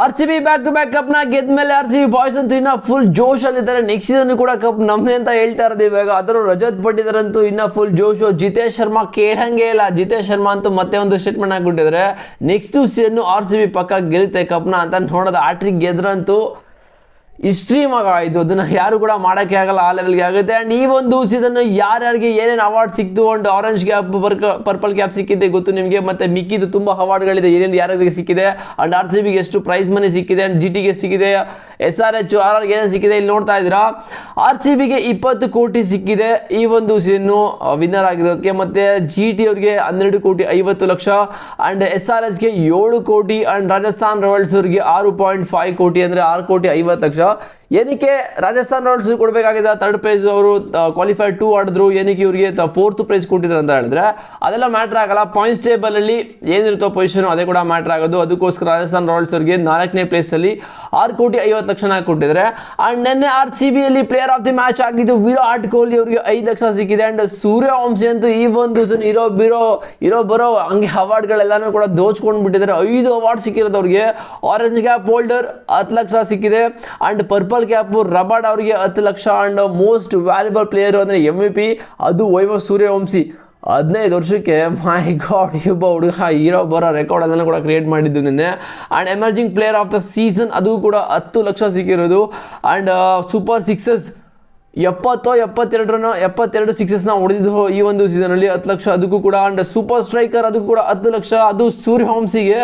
R C B back to back ಕಪ್ನ ಗೆದ್ದ ಮೇಲೆ ಆರ್ ಸಿ ಬಿ ಬಾಯ್ಸ್ ಅಂತೂ ಇನ್ನ ಫುಲ್ ಜೋಶ್ ಅಲ್ಲಿದ್ದಾರೆ. ನೆಕ್ಸ್ಟ್ ಸೀಸನ್ ಕೂಡ ಕಪ್ ನಮ್ದೇ ಅಂತ ಹೇಳ್ತಾ ಇರೋದು ಇವಾಗ. ಅದರ ರಜತ್ ಪಟ್ಟಿದಾರ್ ಅಂತೂ ಇನ್ನ ಫುಲ್ ಜೋಶು. ಜಿತೇಶ್ ಶರ್ಮಾ ಕೇಳಂಗೆ ಇಲ್ಲ. ಜಿತೇಶ್ ಶರ್ಮಾ ಅಂತೂ ಮತ್ತೆ ಒಂದು ಸ್ಟೇಟ್ಮೆಂಟ್ ಹಾಕ್ಬಿಟ್ಟಿದ್ದಾರೆ, next season R C B ಪಕ್ಕ ಗೆಲ್ಲುತ್ತೆ ಕಪ್ನ ಅಂತ. ನೋಡೋದು ಆಟ್ರಿಕ್ ಗೆದ್ರಂತೂ ಹಿಸ್ಟ್ರಿ ಮಗ ಇದು, ಅದನ್ನ ಯಾರು ಕೂಡ ಮಾಡೋಕ್ಕೆ ಆಗಲ್ಲ, ಆ ಲೆವೆಲ್ಗೆ ಆಗುತ್ತೆ. ಆ್ಯಂಡ್ ಈ ಒಂದು ಸೀಸನ್ ಯಾರ್ಯಾರಿಗೆ ಏನೇನು ಅವಾರ್ಡ್ ಸಿಕ್ತು and orange cap purple cap ಸಿಕ್ಕಿದೆ ಗೊತ್ತು ನಿಮಗೆ, ಮತ್ತೆ ಮಿಕ್ಕಿದ್ದು ತುಂಬ ಅವಾರ್ಡ್ಗಳಿದೆ ಏನೇನು ಯಾರ್ಯಾರಿಗೆ ಸಿಕ್ಕಿದೆ. ಅಂಡ್ ಆರ್ ಸಿ ಬಿಗೆ ಎಷ್ಟು ಪ್ರೈಸ್ ಮನಿ ಸಿಕ್ಕಿದೆ, ಅಂಡ್ ಜಿ ಟಿಗೆ ಸಿಕ್ಕಿದೆ, ಎಸ್ ಆರ್ ಎಚ್ ಆರ್ ಆರ್ಗೆ ಏನೇನು ಸಿಕ್ಕಿದೆ ಇಲ್ಲಿ ನೋಡ್ತಾ ಇದ್ದೀರಾ. ಆರ್ ಸಿ ಬಿಗೆ 20 ಕೋಟಿ ಸಿಕ್ಕಿದೆ ಈ ಒಂದು ಸೀಸನ್ನು ವಿನ್ನರ್ ಆಗಿರೋದಕ್ಕೆ, ಮತ್ತೆ ಜಿ ಟಿ ಅವ್ರಿಗೆ 12 ಕೋಟಿ 50 ಲಕ್ಷ, ಅಂಡ್ ಎಸ್ ಆರ್ ಎಚ್ಗೆ 7 ಕೋಟಿ, ಅಂಡ್ ರಾಜಸ್ಥಾನ್ ರಾಯಲ್ಸ್ ಅವ್ರಿಗೆ 6.5 ಕೋಟಿ ಅಂದರೆ 6 ಕೋಟಿ 50 ಲಕ್ಷ. ಏನಕ್ಕೆ ರಾಜಸ್ಥಾನ್ ರಾಯಲ್ಸ್ ಕೊಡಬೇಕಾಗಿದೆ, ಥರ್ಡ್ ಪ್ರೈಸ್ ಅವರು ಕ್ವಾಲಿಫೈಡ್ 2 ಆಡಿದ್ರು, ಏನಕ್ಕೆ ಇವರಿಗೆ 4th ಪ್ರೈಸ್ ಕೊಟ್ಟಿದ್ರು ಅಂತ ಹೇಳಿದ್ರೆ ಅದೆಲ್ಲ ಮ್ಯಾಟ್ರ್ ಆಗಲ್ಲ. ಪಾಯಿಂಟ್ಸ್ ಟೇಬಲ್ ಅಲ್ಲಿ ಏನಿರುತ್ತೋ ಪೊಸಿಷನ್ ಅದೇ ಕೂಡ ಮ್ಯಾಟ್ರ್ ಆಗೋದು. ಅದಕ್ಕೋಸ್ಕರ ರಾಜಸ್ಥಾನ್ ರಾಯಲ್ಸ್ ಅವರಿಗೆ 4ನೇ ಪ್ಲೇಸಲ್ಲಿ 6 ಕೋಟಿ 50 ಲಕ್ಷನ ಕೊಟ್ಟಿದ್ದಾರೆ. ಅಂಡ್ ನಿನ್ನೆ ಆರ್ ಸಿ ಬಿಯಲ್ಲಿ ಪ್ಲೇಯರ್ ಆಫ್ ದಿ ಮ್ಯಾಚ್ ಆಗಿದ್ದು ವಿರಾಟ್ ಕೊಹ್ಲಿ ಅವರಿಗೆ 5 ಲಕ್ಷ ಸಿಕ್ಕಿದೆ. ಅಂಡ್ ಸೂರ್ಯವಂಶಿ ಅಂತೂ ಈ ಒಂದು ಇರೋ ಬರೋ ಹಂಗೆ ಅವಾರ್ಡ್ಗಳೆಲ್ಲಾನು ಕೂಡ ದೋಚ್ಕೊಂಡು ಬಿಟ್ಟಿದ್ದಾರೆ. 5 ಅವಾರ್ಡ್ ಸಿಕ್ಕಿರೋದು ಅವ್ರಿಗೆ. ಆರೆಂಜ್ ಕ್ಯಾಪ್ ಹೋಲ್ಡರ್ 10 ಲಕ್ಷ ಸಿಕ್ಕಿದೆ, ಅಂಡ್ ಪರ್ಪಲ್ ಕ್ಯಾಪ್ ರಬಾಡ್ ಅವರಿಗೆ 10 lakh, and most valuable player ಅಂದರೆ MVP ಅದು ವೈಭವ್ ಸೂರ್ಯವಂಶಿ. 15 ವರ್ಷಕ್ಕೆ ಮೈ ಗಾಡ್ ಒಬ್ಬ ಹುಡುಗ ಹೀರೋ ಬರೋ ರೆಕಾರ್ಡ್ ಅದನ್ನು ಕೂಡ ಕ್ರಿಯೇಟ್ ಮಾಡಿದ್ದು ನಿನ್ನೆ. And emerging player of the season ಅದು ಕೂಡ 10 ಲಕ್ಷ ಸಿಕ್ಕಿರೋದು. ಆ್ಯಂಡ್ ಸೂಪರ್ ಸಿಕ್ಸಸ್ 72 ಸಿಕ್ಸಸ್ನ ಹೊಡೆದಿದ್ದು ಈ ಒಂದು ಸೀಸನಲ್ಲಿ 10 ಲಕ್ಷ ಅದಕ್ಕೂ ಕೂಡ. ಆ್ಯಂಡ್ ಸೂಪರ್ ಸ್ಟ್ರೈಕರ್ ಅದಕ್ಕೂ ಕೂಡ 10 ಲಕ್ಷ, ಅದು ಸೂರ್ಯವಂಶಿಗೆ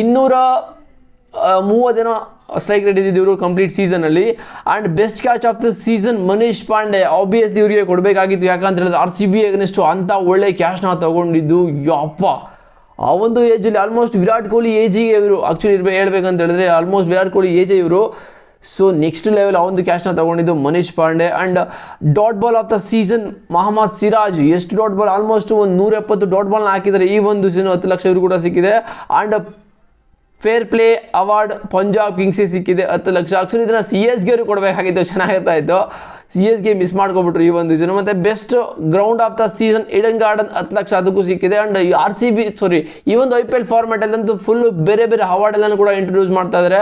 230 ಸ್ಟ್ರೈಕ್ ರೇಟ್ ಇದ್ದಿದ್ದು ಇವರು ಕಂಪ್ಲೀಟ್ ಸೀಸನಲ್ಲಿ. And best catch of the season Manish Pandey obviously ಇವರಿಗೆ ಕೊಡಬೇಕಾಗಿತ್ತು, ಯಾಕಂತ ಹೇಳಿದ್ರೆ ಆರ್ ಸಿ ಬಿ ಅಗೇನ್ಸ್ಟ್ ಅಂಥ ಒಳ್ಳೆ ಕ್ಯಾಶ್ನ ತಗೊಂಡಿದ್ದು. ಯಪ್ಪ ಆ ಒಂದು ಏಜಲ್ಲಿ ಆಲ್ಮೋಸ್ಟ್ ವಿರಾಟ್ ಕೊಹ್ಲಿ ಏಜಿಗೆ ಇವರು ಆ್ಯಕ್ಚುಲಿ ಹೇಳ್ಬೇಕಂತ ಹೇಳಿದ್ರೆ ಆಲ್ಮೋಸ್ಟ್ ವಿರಾಟ್ ಕೊಹ್ಲಿ ಏಜೇ ಇವರು. ಸೊ ನೆಕ್ಸ್ಟ್ ಲೆವೆಲ್ ಆ ಒಂದು ಕ್ಯಾಶ್ನ ತಗೊಂಡಿದ್ದು Manish Pandey. And dot ball of the season Mohammed Siraj, ಎಷ್ಟು ಡಾಟ್ ಬಾಲ್, ಆಲ್ಮೋಸ್ಟ್ ಒಂದು 170 ಡಾಟ್ ಬಾಲ್ನ ಹಾಕಿದ್ದಾರೆ ಈ ಒಂದು ಸೀಸನ್. 10 ಲಕ್ಷ ಇವರು ಕೂಡ ಸಿಕ್ಕಿದೆ. And fair play award Punjab ಕಿಂಗ್ಸ್ಗೆ ಸಿಕ್ಕಿದೆ 10 ಲಕ್ಷ. ಆಕ್ಚುಲಿ ಇದನ್ನು CSK ಅವರು ಕೊಡಬೇಕಾಗಿತ್ತು, ಚೆನ್ನಾಗಿರ್ತಾ ಇತ್ತು. CSK ಮಿಸ್ ಮಾಡ್ಕೊಬಿಟ್ರು ಈ ಒಂದು ಸೀಸನ್. ಮತ್ತು best ground of the season Eden garden 10 lakh ಅದಕ್ಕೂ ಸಿಕ್ಕಿದೆ. ಆ್ಯಂಡ್ ಈ ಒಂದು IPL ಫಾರ್ಮ್ಯಾಟಲ್ಲಂತೂ ಫುಲ್ ಬೇರೆ ಬೇರೆ ಅವಾರ್ಡ್ ಎಲ್ಲನೂ ಕೂಡ ಇಂಟ್ರೊಡ್ಯೂಸ್ ಮಾಡ್ತಾ ಇದ್ದಾರೆ.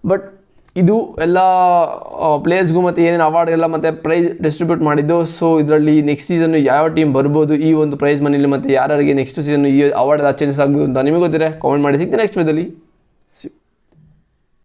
ಬಟ್ ಇದು ಎಲ್ಲ ಪ್ಲೇಯರ್ಸ್ಗೂ ಮತ್ತು ಏನೇನು ಅವಾರ್ಡ್ ಎಲ್ಲ ಮತ್ತು ಪ್ರೈಸ್ ಡಿಸ್ಟ್ರಿಬ್ಯೂಟ್ ಮಾಡಿದ್ದು. ಸೊ ಇದರಲ್ಲಿ ನೆಕ್ಸ್ಟ್ ಸೀಸನ್ ಯಾವ ಟೀಮ್ ಬರ್ಬೋದು ಈ ಒಂದು ಪ್ರೈಸ್ ಮನೇಲಿ, ಮತ್ತು ಯಾರಿಗೆ ನೆಕ್ಸ್ಟ್ ಸೀಸನ್ ಈ ಅವಾರ್ಡ್ ಚೇಂಜಸ್ ಆಗ್ಬೋದು ಅಂತ ನಿಮಗೆ ಗೊತ್ತಿದೆ, ಕಾಮೆಂಟ್ ಮಾಡಿ. ಸಿಗ್ತೀನಿ ನೆಕ್ಸ್ಟ್ ವಿಡಿಯೋದಲ್ಲಿ.